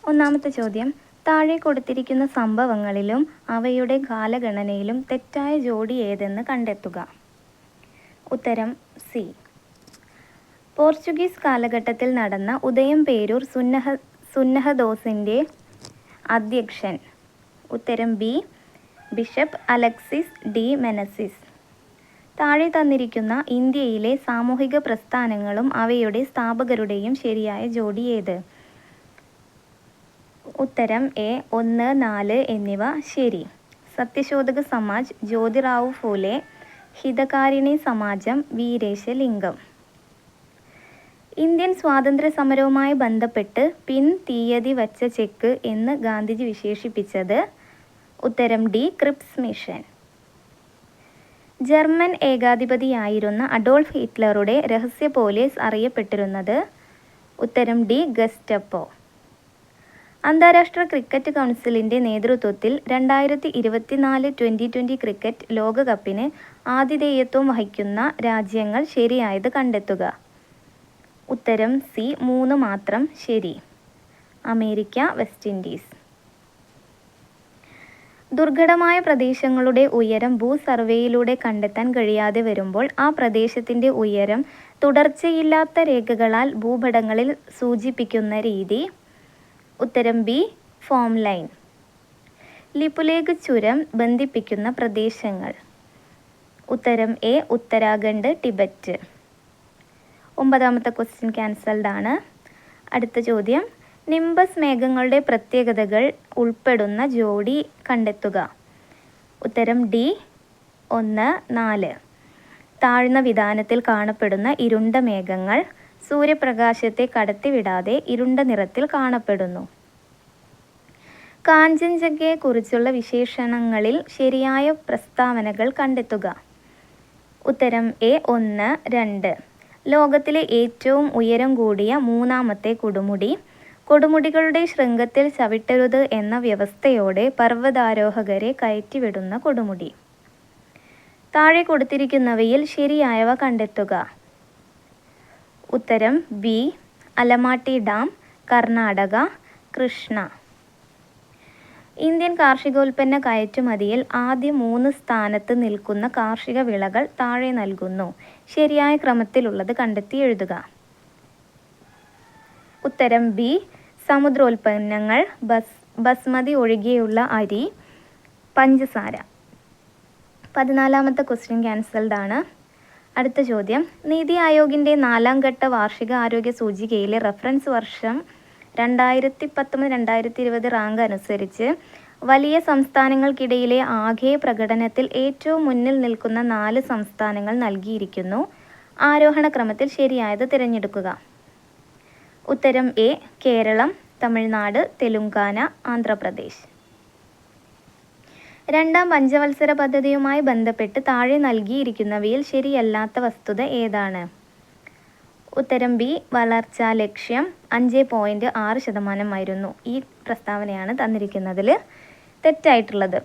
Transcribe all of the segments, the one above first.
ഒന്നാമത്തെ ചോദ്യം, താഴെ കൊടുത്തിരിക്കുന്ന സംഭവങ്ങളിലും അവയുടെ കാലഗണനയിലും തെറ്റായ ജോഡി ഏതെന്ന് കണ്ടെത്തുക. ഉത്തരം സി. പോർച്ചുഗീസ് കാലഘട്ടത്തിൽ നടന്ന ഉദയംപേരൂർ സുന്നഹദോസിൻ്റെ അധ്യക്ഷൻ. ഉത്തരം B. Bishop Alexis D Menezes. താഴെ തന്നിരിക്കുന്ന ഇന്ത്യയിലെ സാമൂഹിക പ്രസ്ഥാനങ്ങളും അവയുടെ സ്ഥാപകരുടെയും ശരിയായ ജോഡി ഏത്? ഉത്തരം എ. 1, 4 എന്നിവ ശരി. സത്യശോധക സമാജ് ജ്യോതിറാവു ഫൂലെ, ഹിതകാരിണി സമാജം വീരേശലിംഗം. ഇന്ത്യൻ സ്വാതന്ത്ര്യ സമരവുമായി ബന്ധപ്പെട്ട് പിൻ തീയതി വച്ച ചെക്ക് എന്ന് ഗാന്ധിജി വിശേഷിപ്പിച്ചത്? ഉത്തരം ഡി. Cripps mission. ജർമ്മൻ ഏകാധിപതിയായിരുന്ന അഡോൾഫ് ഹിറ്റ്ലറുടെ രഹസ്യ പോലീസ് അറിയപ്പെട്ടിരുന്നത്? ഉത്തരം ഡി. ഗസ്റ്റപ്പോ. അന്താരാഷ്ട്ര ക്രിക്കറ്റ് കൗൺസിലിൻ്റെ നേതൃത്വത്തിൽ 2024 T20 ക്രിക്കറ്റ് ലോകകപ്പിന് ആതിഥേയത്വം വഹിക്കുന്ന രാജ്യങ്ങൾ ശരിയായത് കണ്ടെത്തുക. ഉത്തരം സി. 3 മാത്രം ശരി. America, west Indies. ദുർഘടമായ പ്രദേശങ്ങളുടെ ഉയരം ഭൂസർവേയിലൂടെ കണ്ടെത്താൻ കഴിയാതെ വരുമ്പോൾ ആ പ്രദേശത്തിൻ്റെ ഉയരം തുടർച്ചയില്ലാത്ത രേഖകളാൽ ഭൂപടങ്ങളിൽ സൂചിപ്പിക്കുന്ന രീതി? ഉത്തരം ബി. Form line. ലിപുലേഖ് ചുരം ബന്ധിപ്പിക്കുന്ന പ്രദേശങ്ങൾ? ഉത്തരം എ. ഉത്തരാഖണ്ഡ്, ടിബറ്റ്. 9ാമത്തെ ക്വസ്റ്റ്യൻ ക്യാൻസൽഡ് ആണ്. അടുത്ത ചോദ്യം, നിംബസ് മേഘങ്ങളുടെ പ്രത്യേകതകൾ ഉൾപ്പെടുന്ന ജോഡി കണ്ടെത്തുക. ഉത്തരം ഡി. 1, 4. താഴ്ന്ന വിതാനത്തിൽ കാണപ്പെടുന്ന ഇരുണ്ട മേഘങ്ങൾ സൂര്യപ്രകാശത്തെ കടത്തിവിടാതെ ഇരുണ്ട നിറത്തിൽ കാണപ്പെടുന്നു. കാഞ്ചൻജംഗയെക്കുറിച്ചുള്ള വിശേഷണങ്ങളിൽ ശരിയായ പ്രസ്താവനകൾ കണ്ടെത്തുക. ഉത്തരം എ. 1, 2. ലോകത്തിലെ ഏറ്റവും ഉയരം കൂടിയ 3ാമത്തെ കൊടുമുടി. കൊടുമുടികളുടെ ശൃംഗത്തിൽ ചവിട്ടരുത് എന്ന വ്യവസ്ഥയോടെ പർവ്വതാരോഹകരെ കയറ്റിവിടുന്ന കൊടുമുടി. താഴെ കൊടുത്തിരിക്കുന്നവയിൽ ശരിയായവ കണ്ടെത്തുക. ഉത്തരം B. Almatti dam, Karnataka, Krishna. Indian കാർഷികോൽപ്പന്ന കയറ്റുമതിയിൽ ആദ്യ 3 സ്ഥാനത്ത് നിൽക്കുന്ന കാർഷിക വിളകൾ താഴെ നൽകുന്നു. ശരിയായ ക്രമത്തിലുള്ളത് കണ്ടെത്തി എഴുതുക. ഉത്തരം ബി. സമുദ്രോൽപ്പന്നങ്ങൾ, ബസ്മതി ഒഴികെയുള്ള അരി, പഞ്ചസാര. 14ാമത്തെ ക്വസ്റ്റ്യൻ ക്യാൻസൽഡ് ആണ്. അടുത്ത ചോദ്യം, നീതി ആയോഗിൻ്റെ 4ാം ഘട്ട വാർഷിക ആരോഗ്യ സൂചികയിലെ റഫറൻസ് വർഷം 2019-2020 റാങ്ക് അനുസരിച്ച് വലിയ സംസ്ഥാനങ്ങൾക്കിടയിലെ ആകെ പ്രകടനത്തിൽ ഏറ്റവും മുന്നിൽ നിൽക്കുന്ന 4 സംസ്ഥാനങ്ങൾ നൽകിയിരിക്കുന്നു. ആരോഹണ ക്രമത്തിൽ ശരിയായത് തിരഞ്ഞെടുക്കുക. ഉത്തരം എ. കേരളം, തമിഴ്നാട്, തെലുങ്കാന, ആന്ധ്രാപ്രദേശ്. 2ാം പഞ്ചവത്സര പദ്ധതിയുമായി ബന്ധപ്പെട്ട് താഴെ നൽകിയിരിക്കുന്നവയിൽ ശരിയല്ലാത്ത വസ്തുത ഏതാണ്? ഉത്തരം ബി. വളർച്ചാ ലക്ഷ്യം 5.6% ഈ പ്രസ്താവനയാണ് തന്നിരിക്കുന്നതിൽ തെറ്റായിട്ടുള്ളത്.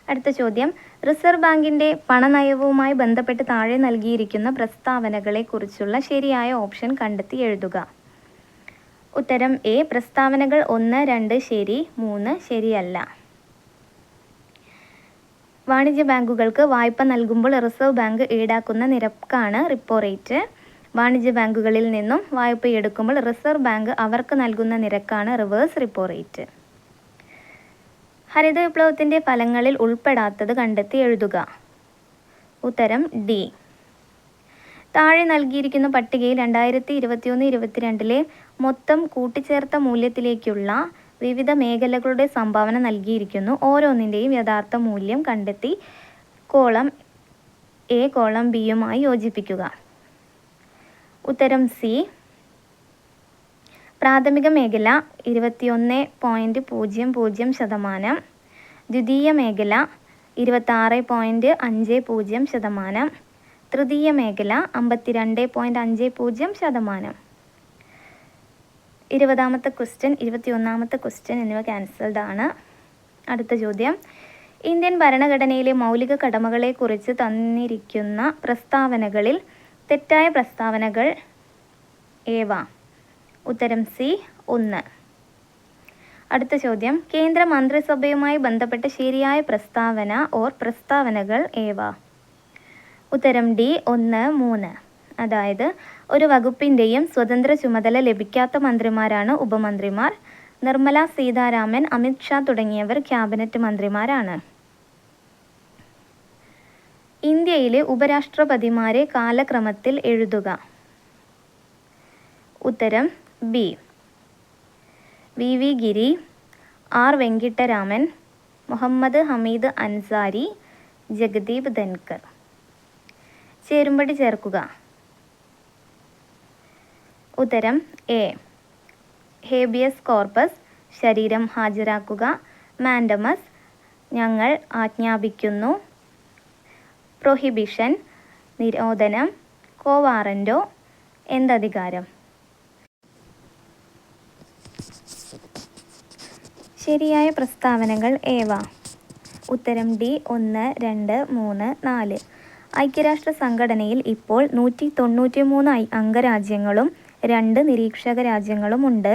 അടുത്ത ചോദ്യം, റിസർവ് ബാങ്കിൻ്റെ പണനയവുമായി ബന്ധപ്പെട്ട് താഴെ നൽകിയിരിക്കുന്ന പ്രസ്താവനകളെക്കുറിച്ചുള്ള ശരിയായ ഓപ്ഷൻ കണ്ടെത്തി എഴുതുക. ഉത്തരം എ. പ്രസ്താവനകൾ 1, 2 ശരി, 3 ശരിയല്ല. വാണിജ്യ ബാങ്കുകൾക്ക് വായ്പ നൽകുമ്പോൾ റിസർവ് ബാങ്ക് ഈടാക്കുന്ന നിരക്കാണ് റിപ്പോ റേറ്റ്. വാണിജ്യ ബാങ്കുകളിൽ നിന്നും വായ്പയെടുക്കുമ്പോൾ റിസർവ് ബാങ്ക് അവർക്ക് നൽകുന്ന നിരക്കാണ് റിവേഴ്സ് റിപ്പോ റേറ്റ്. ഹരിത വിപ്ലവത്തിൻ്റെ ഫലങ്ങളിൽ ഉൾപ്പെടാത്തത് കണ്ടെത്തി എഴുതുക. ഉത്തരം ഡി. താഴെ നൽകിയിരിക്കുന്ന പട്ടികയിൽ 2021-22 മൊത്തം കൂട്ടിച്ചേർത്ത മൂല്യത്തിലേക്കുള്ള വിവിധ മേഖലകളുടെ സംഭാവന നൽകിയിരിക്കുന്നു. ഓരോന്നിൻ്റെയും യഥാർത്ഥ മൂല്യം കണ്ടെത്തി കോളം എ കോളം ബിയുമായി യോജിപ്പിക്കുക. ഉത്തരം സി. പ്രാഥമിക മേഖല 21.00%, ദ്വിതീയ മേഖല 26.50%, തൃതീയ മേഖല 52.50%. 20ാമത്തെ ക്വസ്റ്റ്യൻ, 21ാമത്തെ ക്വസ്റ്റ്യൻ എന്നിവ ക്യാൻസൽഡ് ആണ്. അടുത്ത ചോദ്യം, ഇന്ത്യൻ ഭരണഘടനയിലെ മൗലിക കടമകളെക്കുറിച്ച് തന്നിരിക്കുന്ന പ്രസ്താവനകളിൽ തെറ്റായ പ്രസ്താവനകൾ ഏവ? ഉത്തരം സി 1. അടുത്ത ചോദ്യം, കേന്ദ്ര മന്ത്രിസഭയുമായി ബന്ധപ്പെട്ട ശരിയായ പ്രസ്താവന ഓർ പ്രസ്താവനകൾ ഏവ? ഉത്തരം ഡി 1, 3. അതായത് ഒരു വകുപ്പിൻ്റെയും സ്വതന്ത്ര ചുമതല ലഭിക്കാത്ത മന്ത്രിമാരാണ് ഉപമന്ത്രിമാർ. നിർമ്മല സീതാരാമൻ, അമിത് ഷാ തുടങ്ങിയവർ ക്യാബിനറ്റ് മന്ത്രിമാരാണ്. ഇന്ത്യയിലെ ഉപരാഷ്ട്രപതിമാരെ കാലക്രമത്തിൽ എഴുതുക. ഉത്തരം ബി വി ഗിരി, ആർ വെങ്കിട്ടരാമൻ, മുഹമ്മദ് ഹമീദ് അൻസാരി, ജഗദീപ് ധൻകർ. ചേരുംപടി ചേർക്കുക. ഉത്തരം എ ഹേബിയസ് കോർപ്പസ്, ശരീരം ഹാജരാക്കുക. മാൻഡമസ്, ഞങ്ങൾ ആജ്ഞാപിക്കുന്നു. പ്രൊഹിബിഷൻ, നിരോധനം. കോവാറൻറ്റോ, എന്തധികാരം. ശരിയായ പ്രസ്താവനകൾ ഏവ? ഉത്തരം ഡി 1, 2, 3, 4. ഐക്യരാഷ്ട്ര സംഘടനയിൽ ഇപ്പോൾ 193 അംഗരാജ്യങ്ങളും 2 നിരീക്ഷക രാജ്യങ്ങളുമുണ്ട്.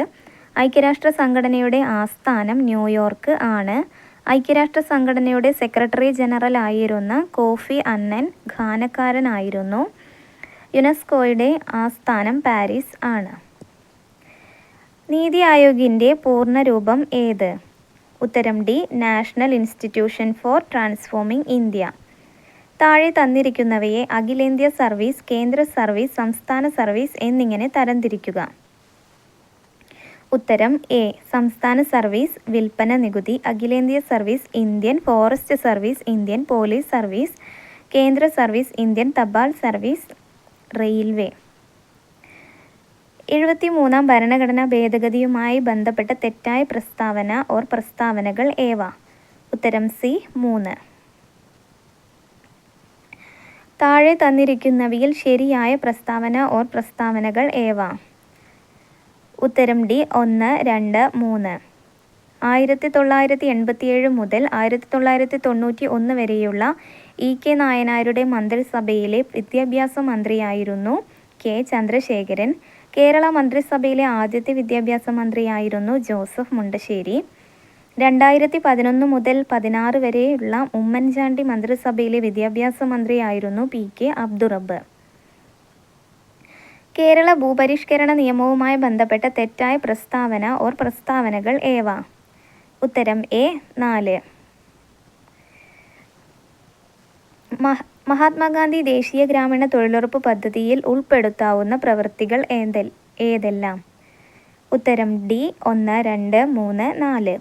ഐക്യരാഷ്ട്ര സംഘടനയുടെ ആസ്ഥാനം ന്യൂയോർക്ക് ആണ്. ഐക്യരാഷ്ട്ര സംഘടനയുടെ സെക്രട്ടറി ജനറൽ ആയിരുന്ന കോഫി അന്നൻ ഘാനക്കാരനായിരുന്നു. യുനെസ്കോയുടെ ആസ്ഥാനം പാരീസ് ആണ്. നീതി ആയോഗിൻ്റെ പൂർണ്ണരൂപം ഏത്? ഉത്തരം D national institution for transforming India. താഴെ തന്നിരിക്കുന്നവയെ അഖിലേന്ത്യാ സർവീസ്, കേന്ദ്ര സർവീസ്, സംസ്ഥാന സർവീസ് എന്നിങ്ങനെ തരംതിരിക്കുക. ഉത്തരം എ സംസ്ഥാന സർവീസ് വിൽപ്പന നികുതി, അഖിലേന്ത്യാ service Indian forest service, Indian police service, കേന്ദ്ര സർവീസ് ഇന്ത്യൻ തപാൽ സർവീസ്, റെയിൽവേ. 73 ഭരണഘടനാ ഭേദഗതിയുമായി ബന്ധപ്പെട്ട തെറ്റായ പ്രസ്താവന ഓർ പ്രസ്താവനകൾ ഏവ? ഉത്തരം സി 3. താഴെ തന്നിരിക്കുന്നവയിൽ ശരിയായ പ്രസ്താവന ഓർ പ്രസ്താവനകൾ ഏവ? ഉത്തരം ഡി 1, 2, 3. 1987 മുതൽ 1991 വരെയുള്ള കെ നായനാരുടെ മന്ത്രിസഭയിലെ വിദ്യാഭ്യാസ മന്ത്രിയായിരുന്നു കെ ചന്ദ്രശേഖരൻ. കേരള മന്ത്രിസഭയിലെ ആദ്യത്തെ വിദ്യാഭ്യാസ മന്ത്രിയായിരുന്നു ജോസഫ് മുണ്ടശ്ശേരി. 2011 മുതൽ 16 വരെയുള്ള ഉമ്മൻചാണ്ടി മന്ത്രിസഭയിലെ വിദ്യാഭ്യാസ മന്ത്രിയായിരുന്നു പി.കെ. അബ്ദുറബ്ബ്. കേരള ഭൂപരിഷ്കരണ നിയമവുമായി ബന്ധപ്പെട്ട തെറ്റായ പ്രസ്താവന ഓർ പ്രസ്താവനകൾ ഏവ? ഉത്തരം എ 4. മഹാത്മാഗാന്ധി ദേശീയ ഗ്രാമീണ തൊഴിലുറപ്പ് പദ്ധതിയിൽ ഉൾപ്പെടുത്താവുന്ന പ്രവൃത്തികൾ ഏതെല്ലാം? ഉത്തരം ഡി 1, 2, 3, 4.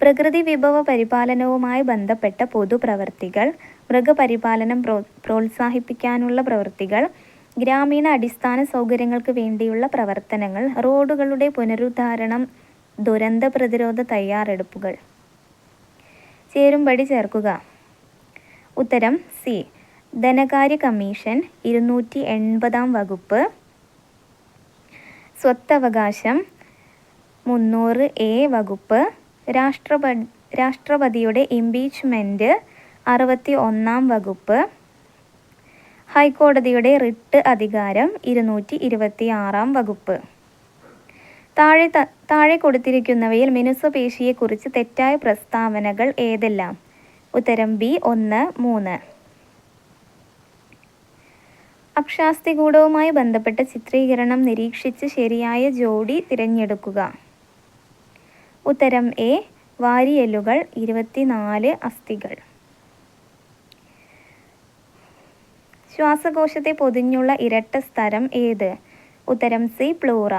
പ്രകൃതി വിഭവ പരിപാലനവുമായി ബന്ധപ്പെട്ട പൊതുപ്രവൃത്തികൾ, മൃഗപരിപാലനം പ്രോത്സാഹിപ്പിക്കാനുള്ള പ്രവൃത്തികൾ, ഗ്രാമീണ അടിസ്ഥാന സൗകര്യങ്ങൾക്ക് വേണ്ടിയുള്ള പ്രവർത്തനങ്ങൾ, റോഡുകളുടെ പുനരുദ്ധാരണം, ദുരന്ത പ്രതിരോധ തയ്യാറെടുപ്പുകൾ. ചേരുംപടി ചേർക്കുക. ഉത്തരം സി ധനകാര്യ കമ്മീഷൻ 280 വകുപ്പ്, സ്വത്തവകാശം 300A വകുപ്പ്, രാഷ്ട്രപതിയുടെ ഇംപീച്ച്മെൻറ്റ് 61 വകുപ്പ്, ഹൈക്കോടതിയുടെ റിട്ട് അധികാരം 226 വകുപ്പ്. താഴെ കൊടുത്തിരിക്കുന്നവയിൽ മിനുസപേശിയെക്കുറിച്ച് തെറ്റായ പ്രസ്താവനകൾ ഏതെല്ലാം? ഉത്തരം ബി 1, 3. അക്ഷാസ്തികൂടവുമായി ബന്ധപ്പെട്ട ചിത്രീകരണം നിരീക്ഷിച്ച് ശരിയായ ജോഡി തിരഞ്ഞെടുക്കുക. ഉത്തരം എ വാരിയെല്ലുകൾ 24 അസ്ഥികൾ. ശ്വാസകോശത്തെ പൊതിഞ്ഞുള്ള ഇരട്ട സ്തരം ഏത്? ഉത്തരം സി പ്ലൂറ.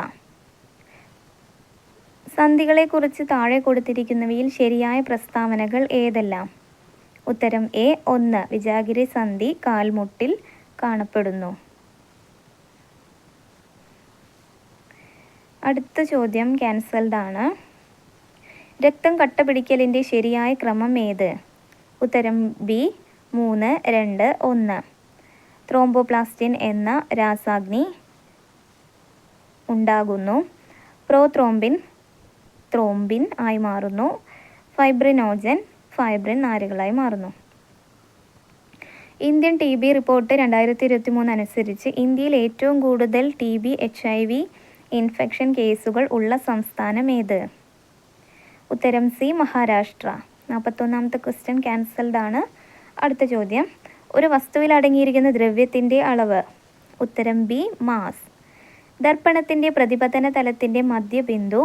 സന്ധികളെക്കുറിച്ച് താഴെ കൊടുത്തിരിക്കുന്നവയിൽ ശരിയായ പ്രസ്താവനകൾ ഏതെല്ലാം? ഉത്തരം എ 1 വിജാഗിരി സന്ധി കാൽമുട്ടിൽ കാണപ്പെടുന്നു. അടുത്ത ചോദ്യം ക്യാൻസൽഡ് ആണ്. രക്തം കട്ടപിടിക്കലിൻ്റെ ശരിയായ ക്രമം ഏത്? ഉത്തരം ബി 3, 2, 1. ത്രോംബോപ്ലാസ്റ്റിൻ എന്ന രാസാഗ്നി ഉണ്ടാകുന്നു. പ്രോത്രോംബിൻ ത്രോംബിൻ ആയി മാറുന്നു. ഫൈബ്രിനോജൻ ഫൈബ്രിൻ നാരുകളായി മാറുന്നു. ഇന്ത്യൻ TB റിപ്പോർട്ട് 2023 അനുസരിച്ച് ഇന്ത്യയിൽ ഏറ്റവും കൂടുതൽ TB, HIV ഇൻഫെക്ഷൻ കേസുകൾ ഉള്ള സംസ്ഥാനം ഏത്? ഉത്തരം സി മഹാരാഷ്ട്ര. 41ാമത്തെ ക്വസ്റ്റ്യൻ ക്യാൻസൽഡ് ആണ്. അടുത്ത ചോദ്യം, ഒരു വസ്തുവിൽ അടങ്ങിയിരിക്കുന്ന ദ്രവ്യത്തിൻ്റെ അളവ്? ഉത്തരം ബി മാസ്. ദർപ്പണത്തിൻ്റെ പ്രതിപതന തലത്തിൻ്റെ മധ്യബിന്ദു?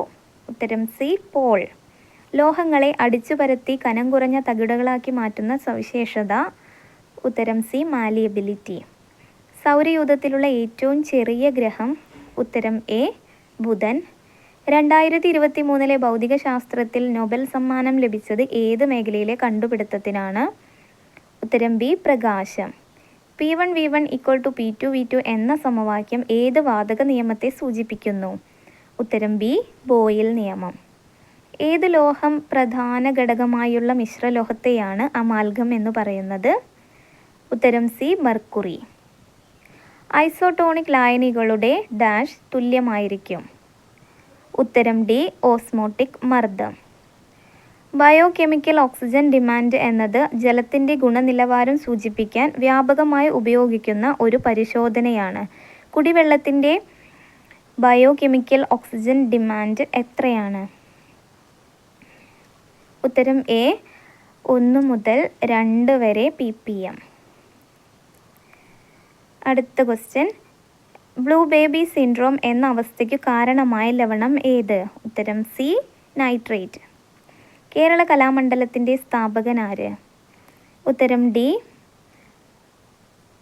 ഉത്തരം സി പോൾ. ലോഹങ്ങളെ അടിച്ചു പരത്തി കനം കുറഞ്ഞ തകിടുകളാക്കി മാറ്റുന്ന സവിശേഷത? ഉത്തരം സി മാലിയബിലിറ്റി. സൗരയൂഥത്തിലുള്ള ഏറ്റവും ചെറിയ ഗ്രഹം? ഉത്തരം എ ബുധൻ. 2023 ഭൗതികശാസ്ത്രത്തിൽ നൊബേൽ സമ്മാനം ലഭിച്ചത് ഏത് മേഖലയിലെ കണ്ടുപിടുത്തത്തിനാണ്? ഉത്തരം ബി പ്രകാശം. P1V1 = P2V2 എന്ന സമവാക്യം ഏത് വാതക നിയമത്തെ സൂചിപ്പിക്കുന്നു? ഉത്തരം ബി ബോയിൽ നിയമം. ഏത് ലോഹം പ്രധാന ഘടകമായുള്ള മിശ്രലോഹത്തെയാണ് അമാൽഗം എന്ന് പറയുന്നത്? ഉത്തരം സി മെർക്കുറി. ഐസോട്ടോണിക് ലായനികളുടെ ഡാഷ് തുല്യമായിരിക്കും? ഉത്തരം ഡി ഓസ്മോട്ടിക് മർദ്ദം. ബയോകെമിക്കൽ ഓക്സിജൻ ഡിമാൻഡ് എന്നത് ജലത്തിൻ്റെ ഗുണനിലവാരം സൂചിപ്പിക്കാൻ വ്യാപകമായി ഉപയോഗിക്കുന്ന ഒരു പരിശോധനയാണ്. കുടിവെള്ളത്തിൻ്റെ ബയോകെമിക്കൽ ഓക്സിജൻ ഡിമാൻഡ് എത്രയാണ്? ഉത്തരം എ 1 മുതൽ 2 വരെ ppm. അടുത്ത ക്വസ്റ്റ്യൻ, ബ്ലൂ ബേബി സിൻഡ്രോം എന്ന അവസ്ഥയ്ക്ക് കാരണമായ ലവണം ഏത്? ഉത്തരം സി നൈട്രേറ്റ്. കേരള കലാമണ്ഡലത്തിൻ്റെ സ്ഥാപകൻ ആര്? ഉത്തരം ഡി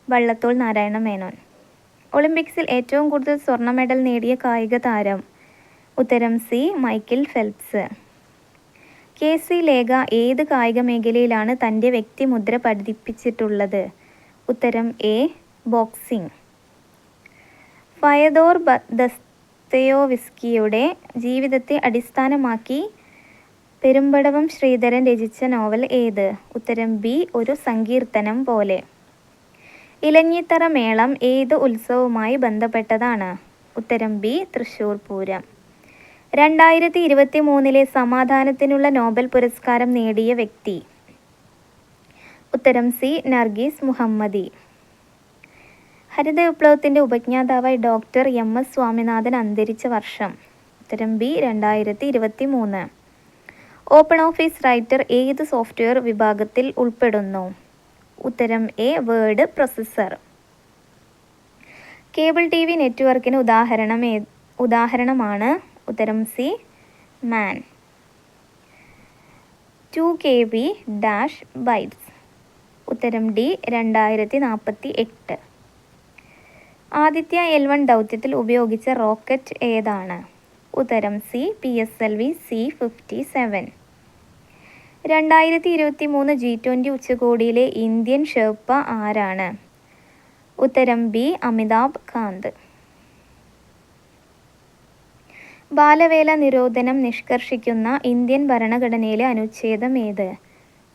വള്ളത്തോൾ നാരായണ മേനോൻ. ഒളിമ്പിക്സിൽ ഏറ്റവും കൂടുതൽ സ്വർണ്ണ മെഡൽ നേടിയ കായിക താരം? ഉത്തരം C Michael Phelps. KC Lekha ഏത് കായിക മേഖലയിലാണ് തൻ്റെ വ്യക്തിമുദ്ര പതിപ്പിച്ചിട്ടുള്ളത്? ഉത്തരം എ ബോക്സിംഗ്. ഫയദോർ ദസ്തയോവ്സ്കിയുടെ ജീവിതത്തെ അടിസ്ഥാനമാക്കി പെരുമ്പടവം ശ്രീധരൻ രചിച്ച നോവൽ ഏത്? ഉത്തരം ബി ഒരു സങ്കീർത്തനം പോലെ. ഇലഞ്ഞിത്തറ മേളം ഏത് ഉത്സവവുമായി ബന്ധപ്പെട്ടതാണ്? ഉത്തരം ബി തൃശ്ശൂർ പൂരം. 2023 സമാധാനത്തിനുള്ള നോബൽ പുരസ്കാരം നേടിയ വ്യക്തി? ഉത്തരം സി നർഗീസ് മുഹമ്മദി. ഹരിത വിപ്ലവത്തിൻ്റെ ഉപജ്ഞാതാവായി ഡോക്ടർ MS സ്വാമിനാഥൻ അന്തരിച്ച വർഷം? ഉത്തരം ബി 2023. ഓപ്പൺ ഓഫീസ് റൈറ്റർ ഏത് സോഫ്റ്റ്വെയർ വിഭാഗത്തിൽ ഉൾപ്പെടുന്നു? ഉത്തരം A word processor. Cable TV നെറ്റ്വർക്കിന് ഉദാഹരണമാണ്? ഉത്തരം സി മാൻ. 2 KB bytes? ഉത്തരം ഡി 2048. ആദിത്യ L1 ദൗത്യത്തിൽ ഉപയോഗിച്ച റോക്കറ്റ് ഏതാണ്? ഉത്തരം സി PSLV C-57. 2023 G20 ഉച്ചകോടിയിലെ ഇന്ത്യൻ ഷെർപ്പ ആരാണ്? ഉത്തരം ബി അമിതാഭ് കാന്ത്. ബാലവേല നിരോധനം നിഷ്കർഷിക്കുന്ന ഇന്ത്യൻ ഭരണഘടനയിലെ അനുച്ഛേദം ഏത്?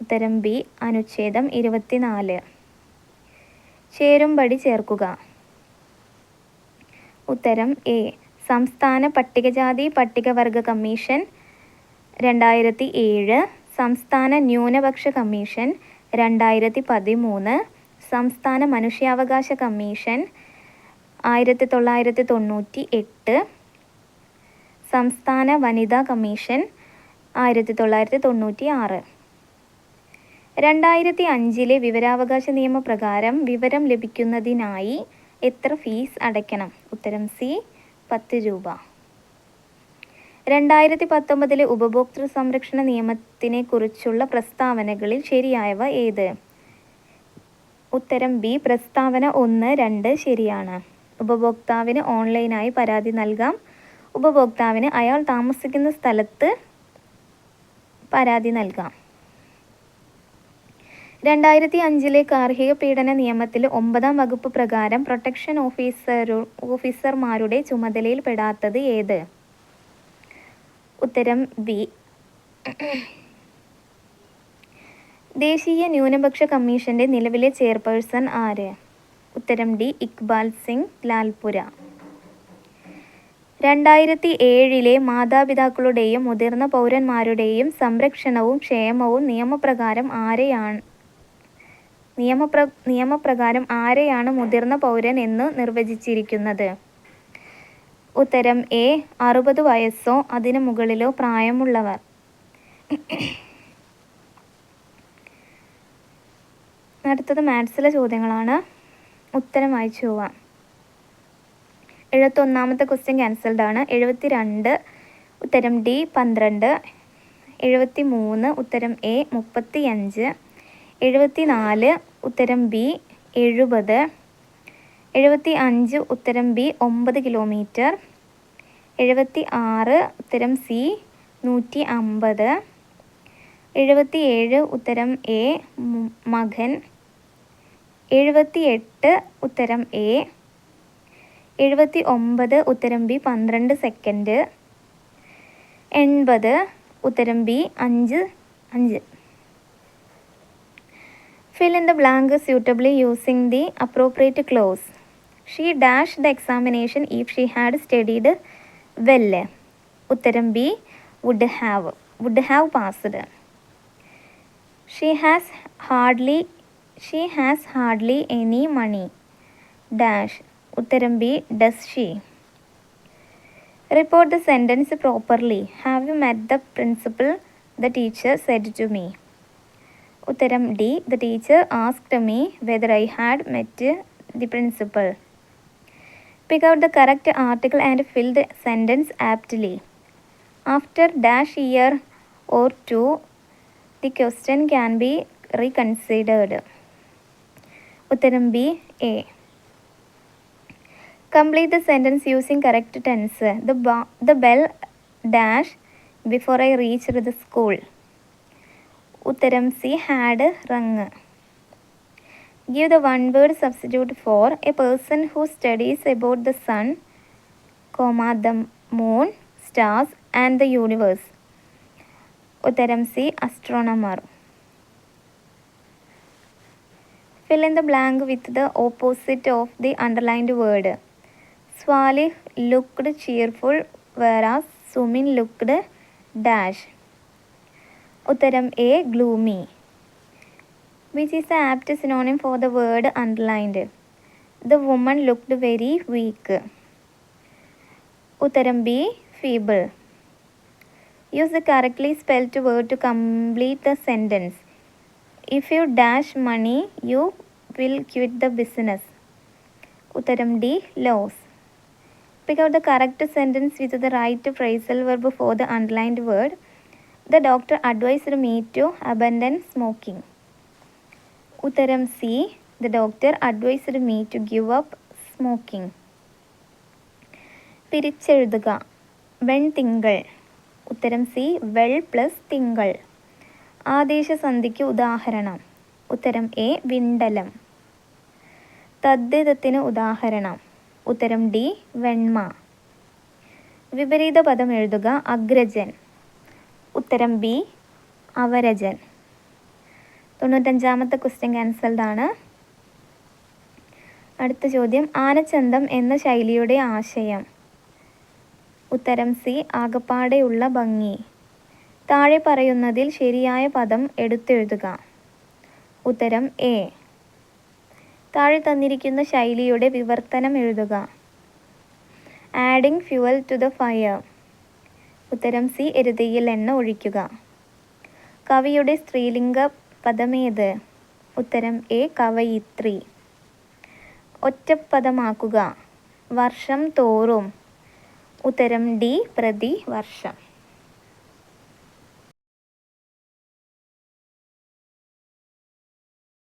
ഉത്തരം ബി അനുച്ഛേദം 24. ചേരുംപടി ചേർക്കുക. ഉത്തരം എ സംസ്ഥാന പട്ടികജാതി പട്ടികവർഗ കമ്മീഷൻ 2007, സംസ്ഥാന ന്യൂനപക്ഷ കമ്മീഷൻ 2013, സംസ്ഥാന മനുഷ്യാവകാശ കമ്മീഷൻ 1998, സംസ്ഥാന വനിതാ കമ്മീഷൻ 1996. 2005 വിവരാവകാശ നിയമപ്രകാരം വിവരം ലഭിക്കുന്നതിനായി എത്ര ഫീസ് അടയ്ക്കണം? ഉത്തരം സി 10 രൂപ. 2019 ഉപഭോക്തൃ സംരക്ഷണ നിയമത്തിനെ കുറിച്ചുള്ള പ്രസ്താവനകളിൽ ശരിയായവ ഏത്? ഉത്തരം ബി പ്രസ്താവന 1, 2 ശരിയാണ്. ഉപഭോക്താവിന് ഓൺലൈനായി പരാതി നൽകാം. ഉപഭോക്താവിന് അയാൾ താമസിക്കുന്ന സ്ഥലത്ത് പരാതി നൽകാം. 2005 ഗാർഹിക പീഡന നിയമത്തിൽ 9ാം വകുപ്പ് പ്രകാരം പ്രൊട്ടക്ഷൻ ഓഫീസർമാരുടെ ചുമതലയിൽ പെടാത്തത് ഏത്? ഉത്തരം ബി. ദേശീയ ന്യൂനപക്ഷ കമ്മീഷന്റെ നിലവിലെ ചെയർപേഴ്സൺ ആര്? ഉത്തരം ഡി ഇക്ബാൽ സിംഗ് ലാൽപുര. 2007 മാതാപിതാക്കളുടെയും മുതിർന്ന പൗരന്മാരുടെയും സംരക്ഷണവും ക്ഷേമവും നിയമപ്രകാരം ആരെയാണ് മുതിർന്ന പൗരൻ എന്ന് നിർവചിച്ചിരിക്കുന്നത്? ഉത്തരം എ 60 വയസ്സോ അതിനു മുകളിലോ പ്രായമുള്ളവർ. അടുത്തത് മാത്സിലെ ചോദ്യങ്ങളാണ്. ഉത്തരം വായിച്ചു പോവാം. 71ാമത്തെ ക്വസ്റ്റ്യൻ ക്യാൻസൽഡ് ആണ്. 72 ഉത്തരം ഡി 12. 73 ഉത്തരം എ 35. 74 ഉത്തരം ബി 70. 75 ഉത്തരം ബി 9 കിലോമീറ്റർ. 76 ഉത്തരം സി 150. 77 ഉത്തരം എ മകൻ. 78 ഉത്തരം എ. 79 ഉത്തരം ബി 12 സെക്കൻഡ്. 80 ഉത്തരം B 5. Fill in the blank suitably using the appropriate clause. She dashed the examination if she had studied well. ഉത്തരം B would have passed. She has hardly any money. Dash. ഉത്തരം B does she. Report the sentence properly. Have you met the principal? The teacher said to me. ഉത്തരം D the teacher asked me whether I had met the principal. Pick out the correct article and fill the sentence aptly. After dash year or two, the question can be reconsidered. ഉത്തരം B A. Complete the sentence using correct tense. The bell dash before I reached the school. ഉത്തരം C had rung. Give the one-word substitute for a person who studies about the sun, the moon, stars and the universe. ഉത്തരം C astronomer. Fill in the blank with the opposite of the underlined word. Swalih looked cheerful whereas Sumin looked dash. ഉത്തരം A gloomy. Which is the apt synonym for the word underlined? The woman looked very weak. ഉത്തരം B feeble. Use the correctly spelled word to complete the sentence. If you dash money, you will quit the business. ഉത്തരം D loss. Pick out the correct sentence with the right phrasal verb for the underlined word. The doctor advised me to abandon smoking. ഉത്തരം C the doctor advised me to give up smoking. പിരിച്ചെഴുതുക. വെൺതിങ്കൾ. ഉത്തരം C വെൾ plus തിങ്കൾ. ആദേശസന്ധിക്ക് ഉദാഹരണം. ഉത്തരം A വിണ്ടലം. തദ്ധിതത്തിന് ഉദാഹരണം. ഉത്തരം D വെണ്മ. വിപരീത പദം എഴുതുക. അഗ്രജൻ. ഉത്തരം ബി അവരജൻ. 95ാമത്തെ ക്വസ്റ്റ്യൻ ക്യാൻസൽഡ് ആണ്. അടുത്ത ചോദ്യം. ആനച്ചന്തം എന്ന ശൈലിയുടെ ആശയം. ഉത്തരം സി ആകപ്പാടെയുള്ള ഭംഗി. താഴെ പറയുന്നതിൽ ശരിയായ പദം എടുത്തെഴുതുക. ഉത്തരം എ. താഴെ തന്നിരിക്കുന്ന ശൈലിയുടെ വിവർത്തനം എഴുതുക. Adding fuel to the fire. ഉത്തരം സി എരുതിയിൽ എണ്ണ ഒഴിക്കുക. കവിയുടെ സ്ത്രീലിംഗ പദമേത്? ഉത്തരം എ കവയിത്രി. ഒറ്റപ്പദമാക്കുക. വർഷം തോറും. ഉത്തരം ഡി പ്രതിവർഷം.